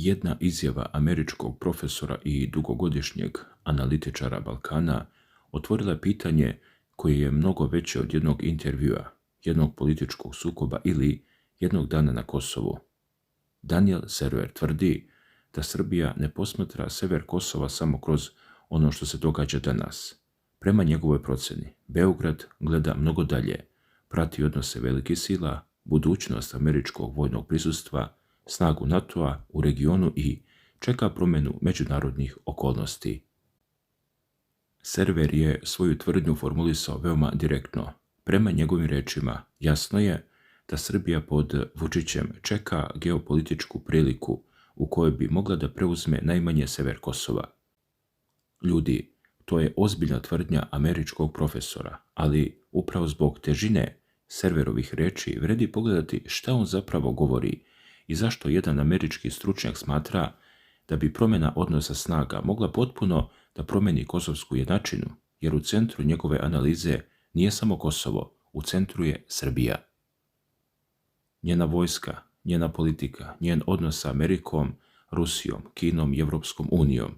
Jedna izjava američkog profesora i dugogodišnjeg analitičara Balkana otvorila je pitanje koje je mnogo veće od jednog intervjua, jednog političkog sukoba ili jednog dana na Kosovu. Daniel Server tvrdi da Srbija ne posmatra sever Kosova samo kroz ono što se događa danas. Prema njegovoj procjeni, Beograd gleda mnogo dalje, prati odnose velikih sila, budućnost američkog vojnog prisustva, snagu NATO-a u regionu i čeka promjenu međunarodnih okolnosti. Server je svoju tvrdnju formulisao veoma direktno. Prema njegovim rečima, jasno je da Srbija pod Vučićem čeka geopolitičku priliku u kojoj bi mogla da preuzme najmanje sever Kosova. Ljudi, to je ozbiljna tvrdnja američkog profesora, ali upravo zbog težine Serverovih reči vredi pogledati šta on zapravo govori i zašto jedan američki stručnjak smatra da bi promjena odnosa snaga mogla potpuno da promijeni kosovsku jednačinu, jer u centru njegove analize nije samo Kosovo, u centru je Srbija. Njena vojska, njena politika, njen odnos sa Amerikom, Rusijom, Kinom i Evropskom unijom,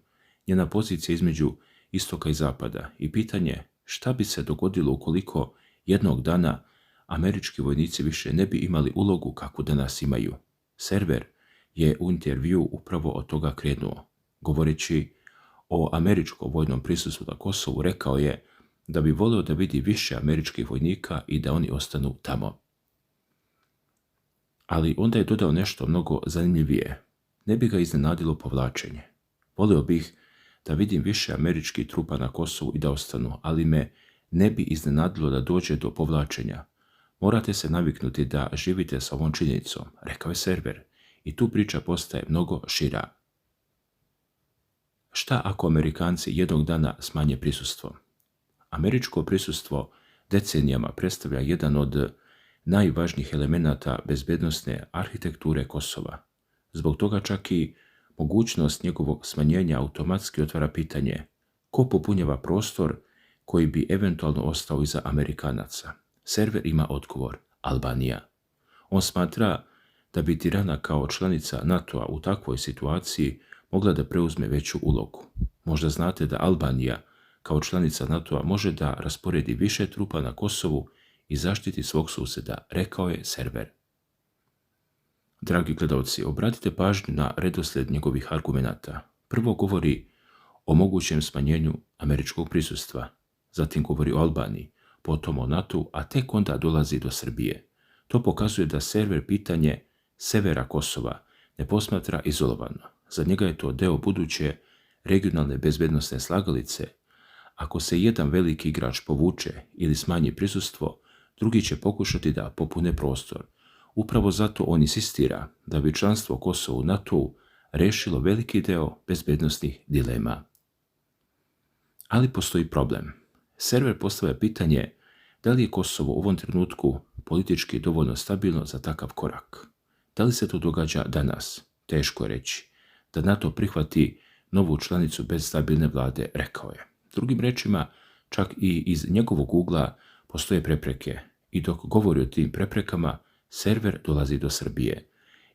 njena pozicija između istoka i zapada i pitanje šta bi se dogodilo ukoliko jednog dana američki vojnici više ne bi imali ulogu kakvu danas imaju. Server je u intervju upravo od toga krenuo. Govoreći o američkom vojnom prisustvu na Kosovu, rekao je da bi voleo da vidi više američkih vojnika i da oni ostanu tamo. Ali onda je dodao nešto mnogo zanimljivije. Ne bi ga iznenadilo povlačenje. Voleo bih da vidim više američkih trupa na Kosovu i da ostanu, ali me ne bi iznenadilo da dođe do povlačenja. Morate se naviknuti da živite sa ovom činjenicom, rekao je Server, i tu priča postaje mnogo šira. Šta ako Amerikanci jednog dana smanje prisustvo? Američko prisustvo decenijama predstavlja jedan od najvažnijih elemenata bezbednosne arhitekture Kosova. Zbog toga čak i mogućnost njegovog smanjenja automatski otvara pitanje ko popunjava prostor koji bi eventualno ostao iza Amerikanaca. Server ima odgovor, Albanija. On smatra da bi Tirana kao članica NATO-a u takvoj situaciji mogla da preuzme veću ulogu. Možda znate da Albanija kao članica NATO-a može da rasporedi više trupa na Kosovu i zaštiti svog susjeda, rekao je Server. Dragi gledalci, obratite pažnju na redoslijed njegovih argumenata. Prvo govori o mogućem smanjenju američkog prisustva, zatim govori o Albaniji, potom o NATO, a tek onda dolazi do Srbije. To pokazuje da Server pitanje severa Kosova ne posmatra izolovano. Za njega je to deo buduće regionalne bezbednosne slagalice. Ako se jedan veliki igrač povuče ili smanji prisustvo, drugi će pokušati da popune prostor. Upravo zato on insistira da bi članstvo Kosova u NATO rešilo veliki deo bezbednosnih dilema. Ali postoji problem. Server postavlja pitanje da li je Kosovo u ovom trenutku politički dovoljno stabilno za takav korak. Da li se to događa danas? Teško je reći. Da NATO prihvati novu članicu bez stabilne vlade, rekao je. Drugim rečima, čak i iz njegovog ugla postoje prepreke i dok govori o tim preprekama, Server dolazi do Srbije.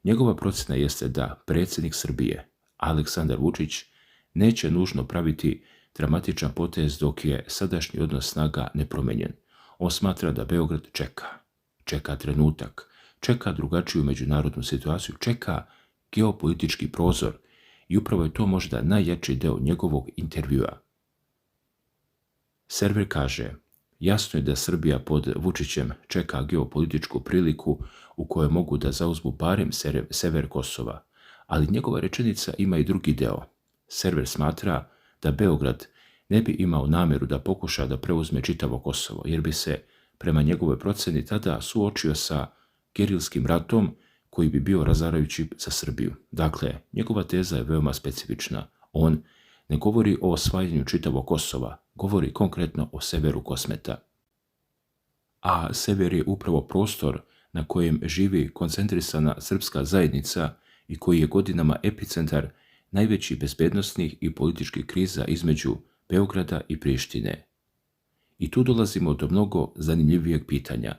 Njegova procjena jeste da predsjednik Srbije, Aleksandar Vučić, neće nužno praviti dramatičan potez dok je sadašnji odnos snaga nepromenjen. On smatra da Beograd čeka trenutak, čeka drugačiju međunarodnu situaciju, čeka geopolitički prozor i upravo je to možda najjači deo njegovog intervjua. Server kaže, jasno je da Srbija pod Vučićem čeka geopolitičku priliku u kojoj mogu da zauzmu barem sever Kosova, ali njegova rečenica ima i drugi deo. Server smatra da Beograd ne bi imao namjeru da pokuša da preuzme čitavo Kosovo, jer bi se, prema njegovoj procjeni, tada suočio sa gerilskim ratom koji bi bio razarajući za Srbiju. Dakle, njegova teza je veoma specifična. On ne govori o osvajanju čitavog Kosova, govori konkretno o severu Kosmeta. A sever je upravo prostor na kojem živi koncentrisana srpska zajednica i koji je godinama epicentar najvećih bezbednosnih i političkih kriza između Beograda i Prištine. I tu dolazimo do mnogo zanimljivijeg pitanja.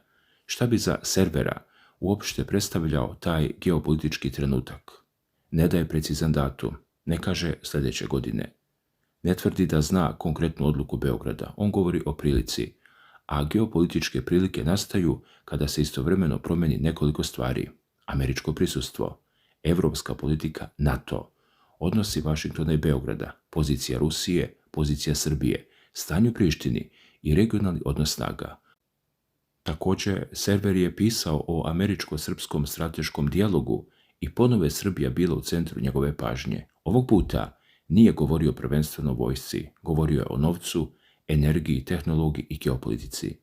Šta bi za Servera uopšte predstavljao taj geopolitički trenutak? Ne daje precizan datum, ne kaže sljedeće godine. Ne tvrdi da zna konkretnu odluku Beograda, on govori o prilici, a geopolitičke prilike nastaju kada se istovremeno promeni nekoliko stvari. Američko prisustvo, evropska politika, NATO, odnosi Vašingtona i Beograda, pozicija Rusije, pozicija Srbije, stanje u Prištini i regionalni odnos snaga. Također, Server je pisao o američko-srpskom strateškom dijalogu i ponovo je Srbija bila u centru njegove pažnje. Ovog puta nije govorio prvenstveno o vojsci, govorio je o novcu, energiji, tehnologiji i geopolitici.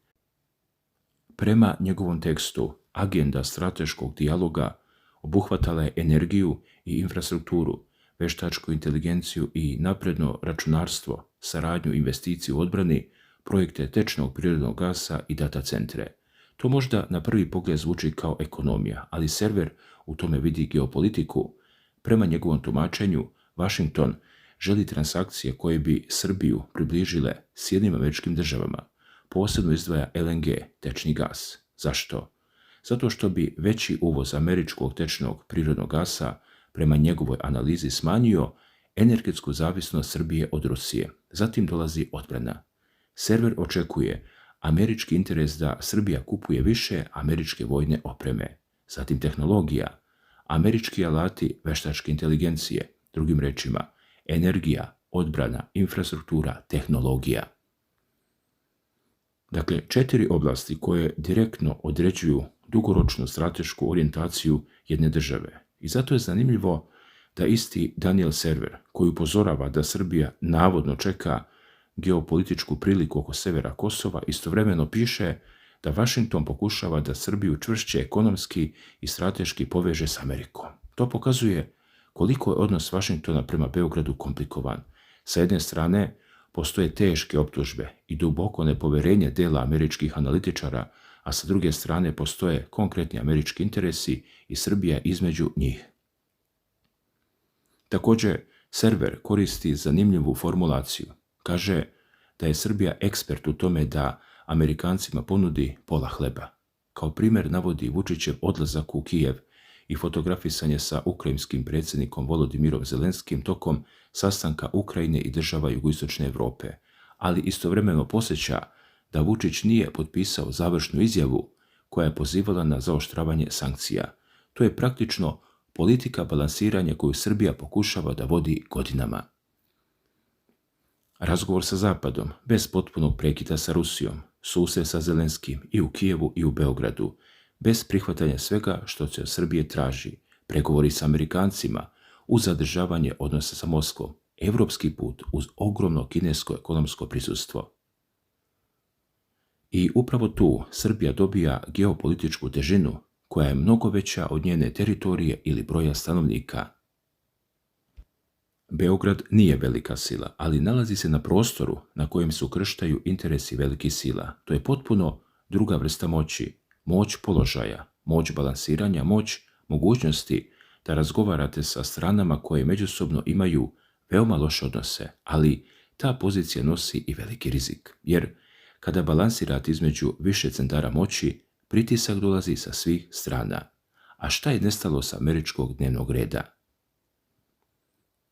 Prema njegovom tekstu, agenda strateškog dijaloga obuhvatala je energiju i infrastrukturu, veštačku inteligenciju i napredno računarstvo, saradnju i investiciju u odbrani, projekte tečnog prirodnog gasa i data centre. To možda na prvi pogled zvuči kao ekonomija, ali Server u tome vidi geopolitiku. Prema njegovom tumačenju, Washington želi transakcije koje bi Srbiju približile Sjedinjenim Američkim Državama. Posebno izdvaja LNG, tečni gas. Zašto? Zato što bi veći uvoz američkog tečnog prirodnog gasa prema njegovoj analizi smanjio energetsku zavisnost Srbije od Rusije. Zatim dolazi odbrana. Server očekuje američki interes da Srbija kupuje više američke vojne opreme. Zatim tehnologija, američki alati veštačke inteligencije, drugim rečima, energija, odbrana, infrastruktura, tehnologija. Dakle, 4 oblasti koje direktno određuju dugoročnu stratešku orijentaciju jedne države. I zato je zanimljivo da isti Daniel Server, koji upozorava da Srbija navodno čeka geopolitičku priliku oko severa Kosova, istovremeno piše da Washington pokušava da Srbiju čvršće ekonomski i strateški poveže s Amerikom. To pokazuje koliko je odnos Washingtona prema Beogradu komplikovan. Sa jedne strane, postoje teške optužbe i duboko nepoverenje dela američkih analitičara, a sa druge strane postoje konkretni američki interesi i Srbija između njih. Također, Server koristi zanimljivu formulaciju. Kaže da je Srbija ekspert u tome da Amerikancima ponudi pola hleba. Kao primjer navodi Vučićev odlazak u Kijev i fotografisanje sa ukrajinskim predsjednikom Volodimirom Zelenskim tokom sastanka Ukrajine i država jugoistočne Europe, ali istovremeno podsjeća da Vučić nije potpisao završnu izjavu koja je pozivala na zaoštravanje sankcija. To je praktično politika balansiranja koju Srbija pokušava da vodi godinama. Razgovor sa Zapadom, bez potpunog prekida sa Rusijom, susret sa Zelenskim i u Kijevu i u Beogradu, bez prihvatanja svega što se od Srbije traži, pregovori sa Amerikancima, uz zadržavanje odnosa sa Moskvom, evropski put uz ogromno kinesko ekonomsko prisustvo. I upravo tu Srbija dobija geopolitičku težinu koja je mnogo veća od njene teritorije ili broja stanovnika. Beograd nije velika sila, ali nalazi se na prostoru na kojem se ukrštaju interesi velikih sila. To je potpuno druga vrsta moći, moć položaja, moć balansiranja, moć mogućnosti da razgovarate sa stranama koje međusobno imaju veoma loše odnose, ali ta pozicija nosi i veliki rizik, jer kada balansirate između više centara moći, pritisak dolazi sa svih strana. A šta je nestalo sa američkog dnevnog reda?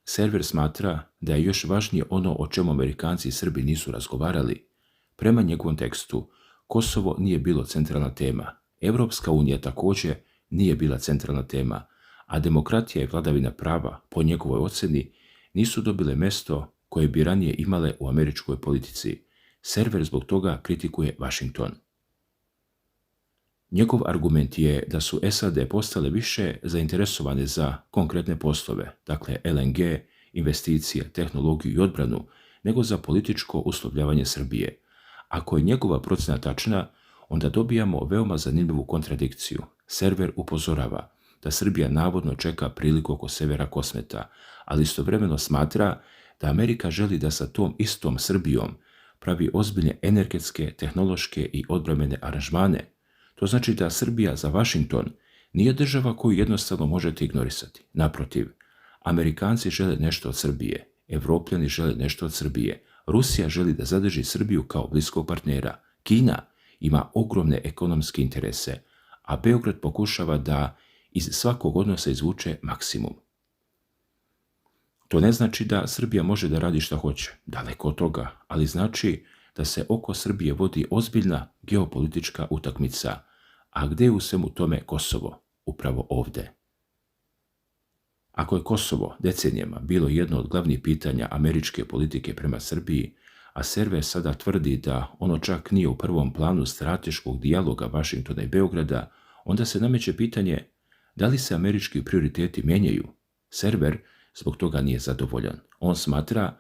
Server smatra da je još važnije ono o čemu Amerikanci i Srbi nisu razgovarali. Prema njegovom tekstu, Kosovo nije bilo centralna tema, Evropska unija također nije bila centralna tema, a demokratija i vladavina prava, po njegovoj ocjeni, nisu dobile mesto koje bi ranije imale u američkoj politici. Server zbog toga kritikuje Washington. Njegov argument je da su SAD postale više zainteresovane za konkretne poslove, dakle LNG, investicije, tehnologiju i odbranu, nego za političko uslovljavanje Srbije. Ako je njegova procjena tačna, onda dobijamo veoma zanimljivu kontradikciju. Server upozorava da Srbija navodno čeka priliku oko severa Kosmeta, ali istovremeno smatra da Amerika želi da sa tom istom Srbijom pravi ozbiljne energetske, tehnološke i odbrambene aranžmane. To znači da Srbija za Washington nije država koju jednostavno možete ignorisati. Naprotiv, Amerikanci žele nešto od Srbije, Evropljani žele nešto od Srbije, Rusija želi da zadrži Srbiju kao bliskog partnera, Kina ima ogromne ekonomske interese, a Beograd pokušava da iz svakog odnosa izvuče maksimum. To ne znači da Srbija može da radi šta hoće, daleko od toga, ali znači da se oko Srbije vodi ozbiljna geopolitička utakmica. A gdje je u svemu tome Kosovo? Upravo ovdje. Ako je Kosovo decenijama bilo jedno od glavnih pitanja američke politike prema Srbiji, a Server sada tvrdi da ono čak nije u prvom planu strateškog dijaloga Vašingtona i Beograda, onda se nameće pitanje da li se američki prioriteti mijenjaju. Server zbog toga nije zadovoljan. On smatra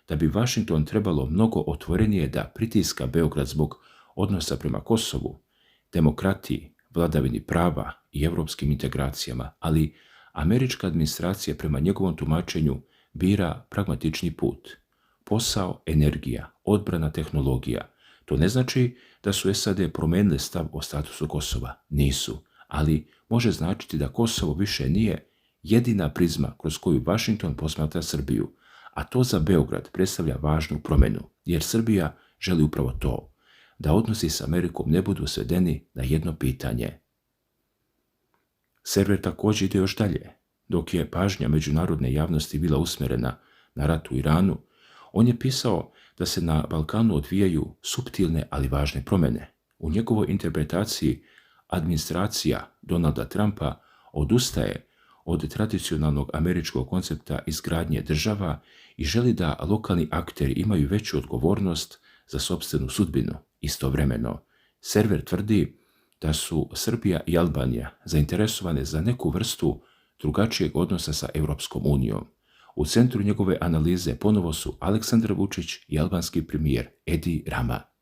da bi Vašington trebalo mnogo otvorenije da pritiska Beograd zbog odnosa prema Kosovu, demokratiji, vladavini prava i europskim integracijama, ali američka administracija prema njegovom tumačenju bira pragmatični put. Posao, energija, odbrana, tehnologija. To ne znači da su SAD promijenile stav o statusu Kosova. Nisu, ali može značiti da Kosovo više nije jedina prizma kroz koju Vašington posmatra Srbiju, a to za Beograd predstavlja važnu promjenu, jer Srbija želi upravo to, da odnosi s Amerikom ne budu svedeni na jedno pitanje. Server također ide još dalje. Dok je pažnja međunarodne javnosti bila usmjerena na rat u Iranu, on je pisao da se na Balkanu odvijaju suptilne, ali važne promjene. U njegovoj interpretaciji administracija Donalda Trumpa odustaje od tradicionalnog američkog koncepta izgradnje država i želi da lokalni akteri imaju veću odgovornost za sopstvenu sudbinu. Istovremeno, Server tvrdi da su Srbija i Albanija zainteresovane za neku vrstu drugačijeg odnosa sa Europskom unijom. U centru njegove analize ponovo su Aleksandar Vučić i albanski premijer Edi Rama.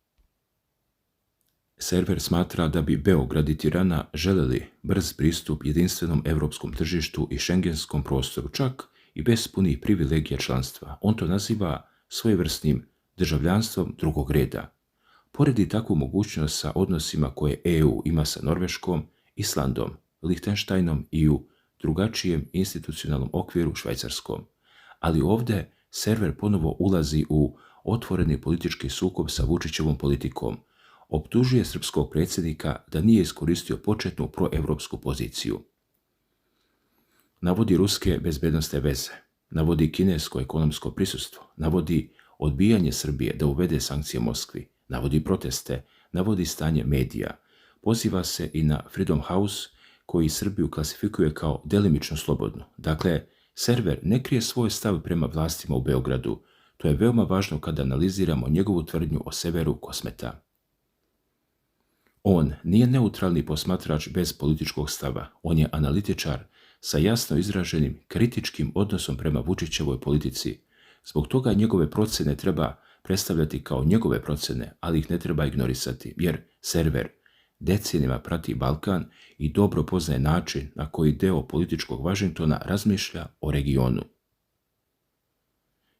Server smatra da bi Beograd i Tirana želeli brz pristup jedinstvenom europskom tržištu i šengenskom prostoru, čak i bez punih privilegija članstva. On to naziva svojevrsnim državljanstvom drugog reda. Poredi takvu mogućnost sa odnosima koje EU ima sa Norveškom, Islandom, Lihtenštajnom i u drugačijem institucionalnom okviru Švajcarskom. Ali ovdje Server ponovo ulazi u otvoreni politički sukob sa Vučićevom politikom. Optužuje srpskog predsjednika da nije iskoristio početnu proevropsku poziciju. Navodi ruske bezbednosne veze, navodi kinesko ekonomsko prisustvo, navodi odbijanje Srbije da uvede sankcije Moskvi, navodi proteste, navodi stanje medija, poziva se i na Freedom House koji Srbiju klasifikuje kao delimično slobodnu. Dakle, Server ne krije svoj stav prema vlastima u Beogradu. To je veoma važno kada analiziramo njegovu tvrdnju o Severu Kosmeta. On nije neutralni posmatrač bez političkog stava. On je analitičar sa jasno izraženim kritičkim odnosom prema Vučićevoj politici. Zbog toga njegove procjene treba predstavljati kao njegove procjene, ali ih ne treba ignorisati, jer Server decenijama prati Balkan i dobro poznaje način na koji deo političkog Vašingtona razmišlja o regionu.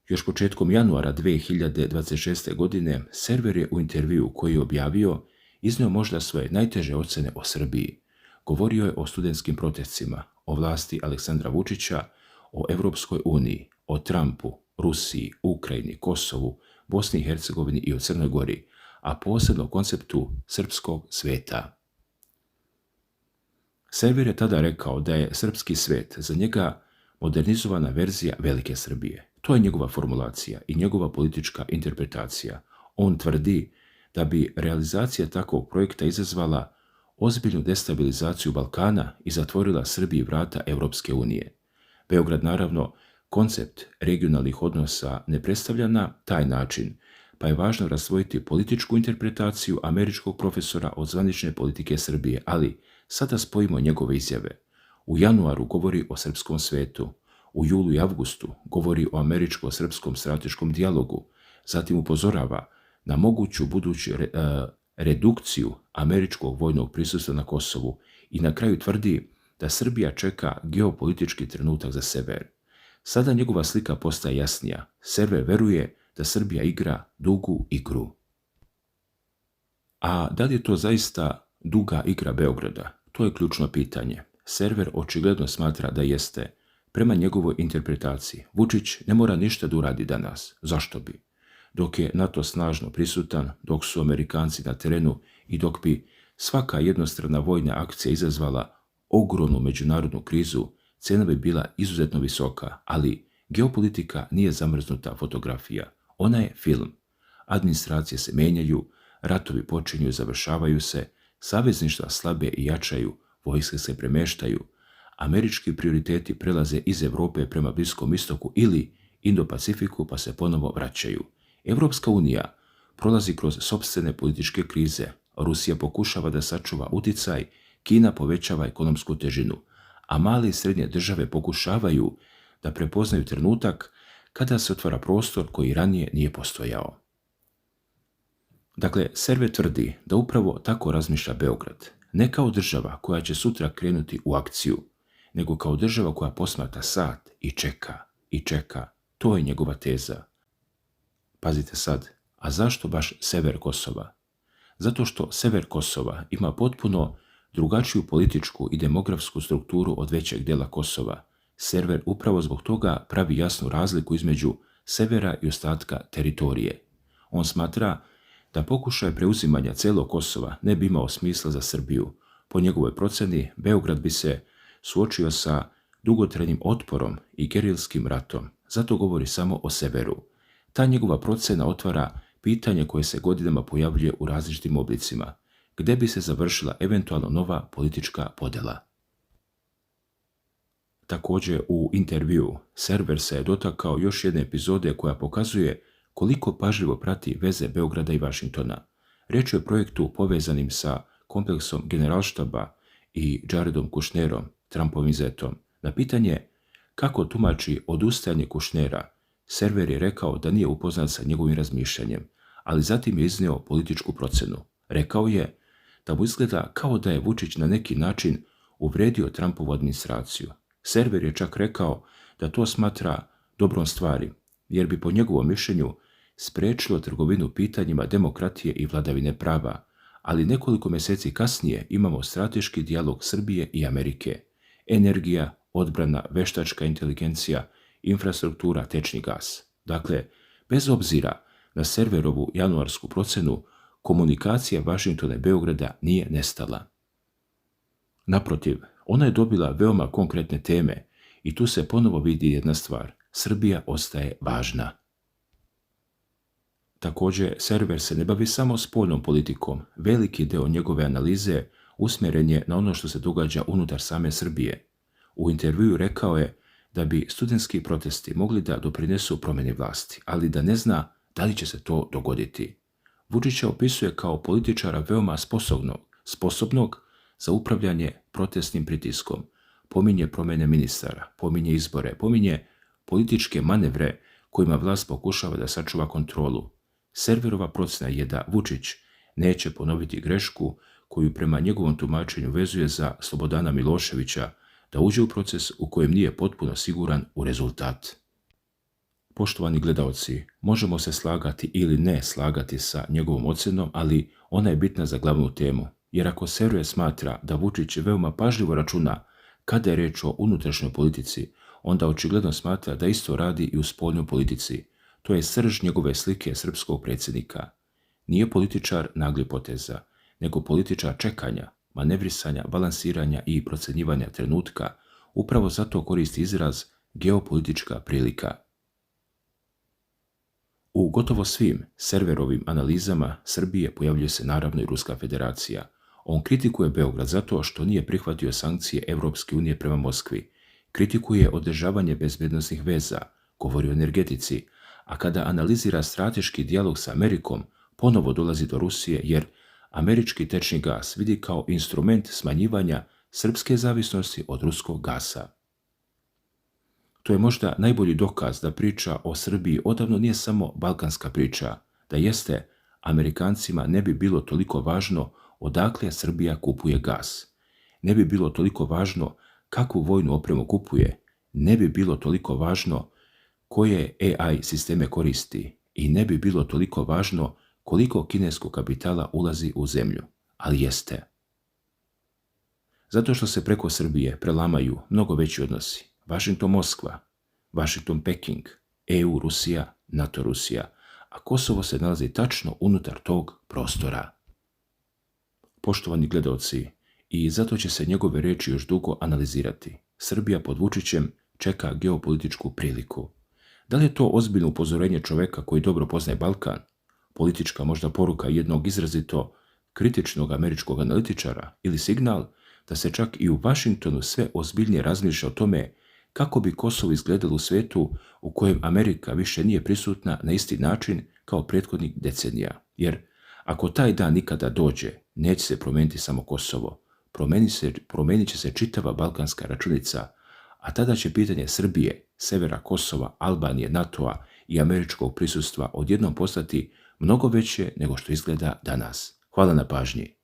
Još početkom januara 2026. godine Server je u intervju koji je objavio iznio možda svoje najteže ocjene o Srbiji. Govorio je o studentskim protestima, o vlasti Aleksandra Vučića, o Europskoj uniji, o Trumpu, Rusiji, Ukrajini, Kosovu, Bosni i Hercegovini i o Crnoj Gori, a posebno konceptu srpskog sveta. Server je tada rekao da je srpski svet za njega modernizovana verzija Velike Srbije. To je njegova formulacija i njegova politička interpretacija. On tvrdi da bi realizacija takvog projekta izazvala ozbiljnu destabilizaciju Balkana i zatvorila Srbiji vrata Europske unije. Beograd naravno koncept regionalnih odnosa ne predstavlja na taj način, pa je važno razdvojiti političku interpretaciju američkog profesora od zvanične politike Srbije, ali sada spojimo njegove izjave. U januaru govori o srpskom svetu, u julu i avgustu govori o američko-srpskom strateškom dijalogu, zatim upozorava na moguću buduću redukciju američkog vojnog prisustva na Kosovu i na kraju tvrdi da Srbija čeka geopolitički trenutak za sever. Sada njegova slika postaje jasnija. Server veruje da Srbija igra dugu igru. A da li je to zaista duga igra Beograda? To je ključno pitanje. Server očigledno smatra da jeste. Prema njegovoj interpretaciji, Vučić ne mora ništa da uradi danas. Zašto bi? Dok je NATO snažno prisutan, dok su Amerikanci na terenu i dok bi svaka jednostrana vojna akcija izazvala ogromnu međunarodnu krizu, cena bi bila izuzetno visoka, ali Geopolitika nije zamrznuta fotografija, ona je film. Administracije se menjaju, ratovi počinju i završavaju se, savezništva slabe i jačaju, vojske se premeštaju, američki prioriteti prelaze iz Europe prema Bliskom istoku ili Indo-Pacifiku pa se ponovo vraćaju. Evropska unija prolazi kroz sopstvene političke krize, Rusija pokušava da sačuva uticaj, Kina povećava ekonomsku težinu, a male i srednje države pokušavaju da prepoznaju trenutak kada se otvara prostor koji ranije nije postojao. Dakle, Server tvrdi da upravo tako razmišlja Beograd, ne kao država koja će sutra krenuti u akciju, nego kao država koja posmatra sat i čeka. To je njegova teza. Pazite sad, a zašto baš sever Kosova? Zato što sever Kosova ima potpuno drugačiju političku i demografsku strukturu od većeg dela Kosova. Server upravo zbog toga pravi jasnu razliku između severa i ostatka teritorije. On smatra da pokušaj preuzimanja celog Kosova ne bi imao smisla za Srbiju. Po njegovoj proceni, Beograd bi se suočio sa dugotrajnim otporom i gerilskim ratom, zato govori samo o severu. Ta njegova procena otvara pitanje koje se godinama pojavljuje u različitim oblicima, gde bi se završila eventualno nova politička podela. Također u intervju Server se je dotakao još jedne epizode koja pokazuje koliko pažljivo prati veze Beograda i Vašingtona. Riječ je o projektu povezanim sa kompleksom Generalštaba i Jaredom Kushnerom, Trumpovim zetom. Na pitanje kako tumači odustajanje Kushnera, Server je rekao da nije upoznat sa njegovim razmišljanjem, ali zatim je iznio političku procenu. Rekao je da mu izgleda kao da je Vučić na neki način uvredio Trumpovu administraciju. Server je čak rekao da to smatra dobrom stvari, jer bi po njegovom mišljenju sprečilo trgovinu pitanjima demokratije i vladavine prava, ali nekoliko mjeseci kasnije imamo strateški dijalog Srbije i Amerike. Energija, odbrana, veštačka inteligencija, infrastruktura, tečni gas. Dakle, bez obzira na Serverovu januarsku procenu, komunikacija Vašingtona i Beograda nije nestala. Naprotiv, ona je dobila veoma konkretne teme i tu se ponovo vidi jedna stvar. Srbija ostaje važna. Također, Server se ne bavi samo spoljnom politikom. Veliki deo njegove analize usmjeren je na ono što se događa unutar same Srbije. U intervjuu rekao je da bi studentski protesti mogli da doprinesu promjeni vlasti, ali da ne zna da li će se to dogoditi. Vučića opisuje kao političara veoma sposobnog za upravljanje protestnim pritiskom. Pominje promjene ministara, pominje izbore, pominje političke manevre kojima vlast pokušava da sačuva kontrolu. Serverova procena je da Vučić neće ponoviti grešku koju prema njegovom tumačenju vezuje za Slobodana Miloševića da uđe u proces u kojem nije potpuno siguran u rezultat. Poštovani gledaoci, možemo se slagati ili ne slagati sa njegovom ocenom, ali ona je bitna za glavnu temu, jer ako Server smatra da Vučić veoma pažljivo računa kada je reč o unutrašnjoj politici, onda očigledno smatra da isto radi i u spoljnoj politici. To je srž njegove slike srpskog predsjednika. Nije političar nagli poteza, nego političar čekanja, manevrisanja, balansiranja i procenjivanja trenutka. Upravo zato koristi izraz geopolitička prilika. U gotovo svim Serverovim analizama Srbije pojavljuje se naravno i Ruska federacija. On kritikuje Beograd zato što nije prihvatio sankcije Evropske unije prema Moskvi. Kritikuje održavanje bezbednosnih veza, govori o energetici, a kada analizira strateški dijalog sa Amerikom, ponovo dolazi do Rusije jer američki tečni gas vidi kao instrument smanjivanja srpske zavisnosti od ruskog gasa. To je možda najbolji dokaz da priča o Srbiji odavno nije samo balkanska priča, da jeste, Amerikancima ne bi bilo toliko važno odakle Srbija kupuje gas. Ne bi bilo toliko važno kakvu vojnu opremu kupuje, ne bi bilo toliko važno koje AI sisteme koristi i ne bi bilo toliko važno koliko kineskog kapitala ulazi u zemlju, ali jeste. Zato što se preko Srbije prelamaju mnogo veći odnosi. Vašington-Moskva, Vašington-Peking, EU-Rusija, NATO-Rusija, a Kosovo se nalazi tačno unutar tog prostora. Poštovani gledaoci, i zato će se njegove reči još dugo analizirati. Srbija pod Vučićem čeka geopolitičku priliku. Da li je to ozbiljno upozorenje čoveka koji dobro poznaje Balkan? Politička možda poruka jednog izrazito kritičnog američkog analitičara ili signal da se čak i u Vašingtonu sve ozbiljnije razmišlja o tome kako bi Kosovo izgledalo u svijetu u kojem Amerika više nije prisutna na isti način kao prethodnih decenija. Jer ako taj dan nikada dođe, neće se promijeniti samo Kosovo, promijenit će se čitava balkanska računica, a tada će pitanje Srbije, severa Kosova, Albanije, NATO-a i američkog prisustva odjednom postati mnogo veće nego što izgleda danas. Hvala na pažnji.